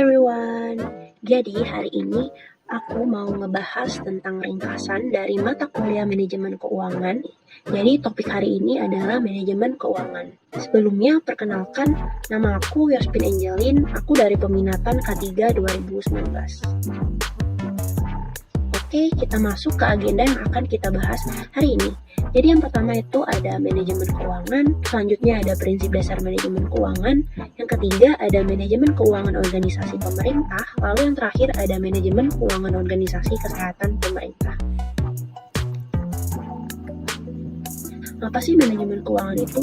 everyone, jadi hari ini aku mau ngebahas tentang ringkasan dari mata kuliah manajemen keuangan. Jadi topik hari ini adalah manajemen keuangan. Sebelumnya perkenalkan, nama aku Yospin Angelin, aku dari peminatan K3 2019. Oke, kita masuk ke agenda yang akan kita bahas hari ini. Jadi yang pertama itu ada manajemen keuangan, selanjutnya ada prinsip dasar manajemen keuangan, yang ketiga ada manajemen keuangan organisasi pemerintah, lalu yang terakhir ada manajemen keuangan organisasi kesehatan pemerintah. Apa sih manajemen keuangan itu?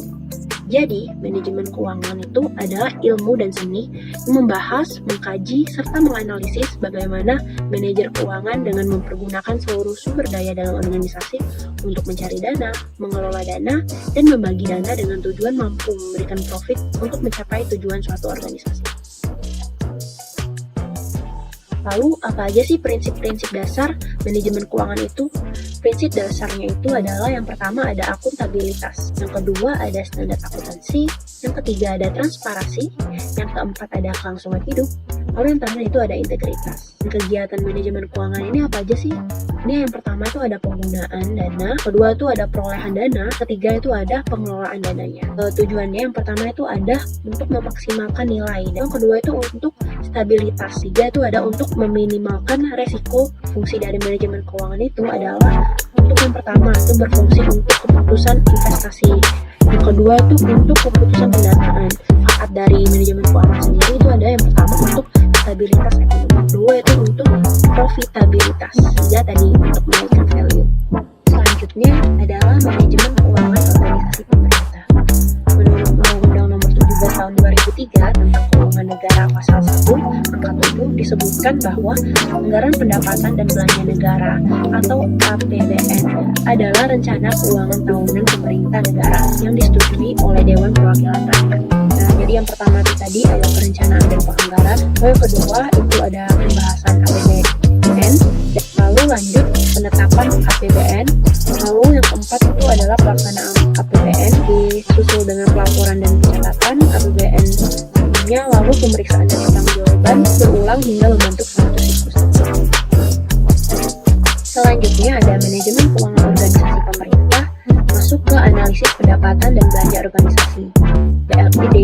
Jadi, manajemen keuangan itu adalah ilmu dan seni yang membahas, mengkaji, serta menganalisis bagaimana manajer keuangan dengan mempergunakan seluruh sumber daya dalam organisasi untuk mencari dana, mengelola dana, dan membagi dana dengan tujuan mampu memberikan profit untuk mencapai tujuan suatu organisasi. Lalu, apa aja sih prinsip-prinsip dasar manajemen keuangan itu? Prinsip dasarnya itu adalah yang pertama ada akuntabilitas, yang kedua ada standar akuntansi, yang ketiga ada transparansi, yang keempat ada kelangsungan hidup, lalu yang terakhir itu ada integritas. Kegiatan manajemen keuangan ini apa aja sih? Ini yang pertama itu ada penggunaan dana, kedua itu ada perolehan dana, ketiga itu ada pengelolaan dananya. Tujuannya yang pertama itu ada untuk memaksimalkan nilai, dan yang kedua itu untuk stabilitas, tiga itu ada untuk meminimalkan resiko. Fungsi dari manajemen keuangan itu adalah untuk yang pertama itu berfungsi untuk keputusan investasi, yang kedua itu untuk keputusan pendanaan. Manfaat dari manajemen keuangan sendiri itu ada yang pertama untuk stabilitas ekonomi, kedua itu untuk profitabilitas, tiga tadi untuk menaikkan value. Selanjutnya adalah manajemen keuangan organisasi pemerintah. Menurut Undang-Undang Nomor 17 Tahun 2003 tentang Keuangan Negara Pasal 1 Angka 7 disebutkan bahwa anggaran pendapatan dan belanja negara atau APBN adalah rencana keuangan tahunan pemerintah negara yang disetujui oleh Dewan Perwakilan Rakyat. Nah, jadi yang pertama itu tadi ada perencanaan dan penganggaran, lalu yang kedua itu ada pembahasan APBN, lalu lanjut penetapan APBN, lalu yang keempat itu adalah pelaksanaan APBN disusul dengan pelaporan dan pencatatan APBN-nya, lalu pemeriksaan dan pertanggungjawaban berulang hingga membentuk suatu siklus. Selanjutnya ada manajemen keuangan organisasi pemerintah, masuk ke analisis pendapatan dan belanja organisasi BLPD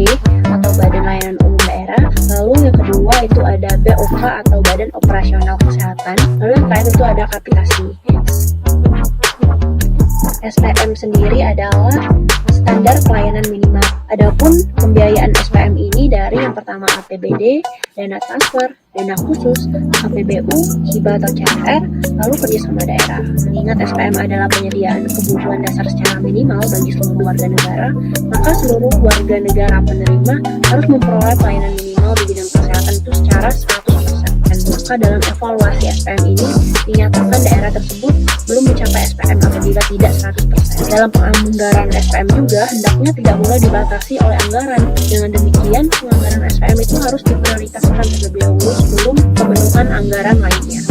atau Badan Layanan Umum Daerah, lalu yang kedua itu ada BOK atau Badan Operasional Kesehatan, lalu yang terakhir itu ada kapitasi. SPM sendiri adalah standar pelayanan minimal. Adapun pembiayaan SPM ini dari yang pertama APBD, dana transfer, dana khusus, APBU, hibah atau CSR, lalu kerjasama daerah. Mengingat SPM adalah penyediaan kebutuhan dasar secara minimal bagi seluruh warga negara, maka seluruh warga negara penerima harus memperoleh pelayanan minimal di bidang kesehatan itu secara 100%. Dan maka dalam evaluasi SPM ini dinyatakan daerah tersebut belum mencapai SPM apabila tidak 100%. Dalam penganggaran SPM juga hendaknya tidak boleh dibatasi oleh anggaran. Dengan demikian, penganggaran SPM itu harus diprioritaskan terlebih dahulu sebelum pemenuhan anggaran lainnya.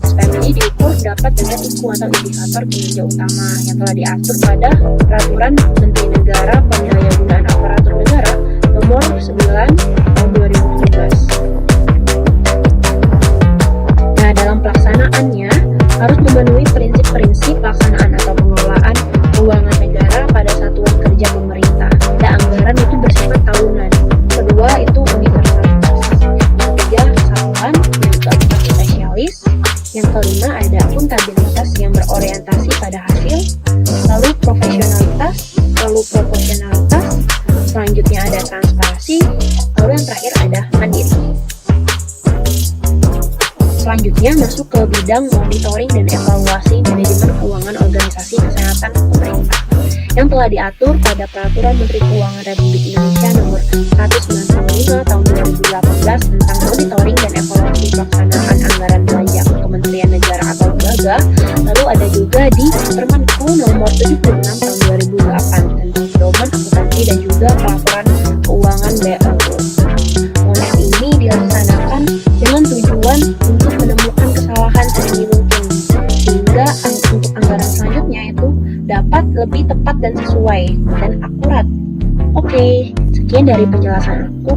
SPM ini diukur dapat dengan kekuatan indikator kinerja utama yang telah diatur pada Peraturan Menteri Negara Pendayagunaan Aparatur Negara Nomor 9 Tahun 2017. Nah, dalam pelaksanaannya harus memenuhi prinsip-prinsip pelaksanaan atau pengelolaan keuangan negara pada satuan kerja pemerintah. Ada anggaran itu bersifat tahunan. Kedua itu universalitas. Yang ketiga kesatuan. Yang keempat spesialis. Yang kelima ada akuntabilitas yang berorientasi pada hasil. Lalu profesionalitas. Lalu proporsionalitas. Selanjutnya ada transparansi. Lalu yang terakhir ada mandiri. Selanjutnya masuk ke bidang monitoring dan evaluasi manajemen keuangan organisasi kesehatan pemerintah yang telah diatur pada Peraturan Menteri Keuangan Republik Indonesia Nomor 195 Tahun 2018 tentang monitoring dan evaluasi pelaksanaan anggaran belanja Kementerian Negara atau lembaga. Lalu ada juga di Permenku Nomor 76 Tahun 2008 tentang pedoman akuntansi dan juga pelaporan keuangan BLU. Monet ini dilaksanakan dengan tujuan untuk menemukan kesalahan sedini mungkin sehingga untuk anggaran selanjutnya itu dapat lebih tepat dan sesuai dan akurat. Oke, sekian dari penjelasan aku.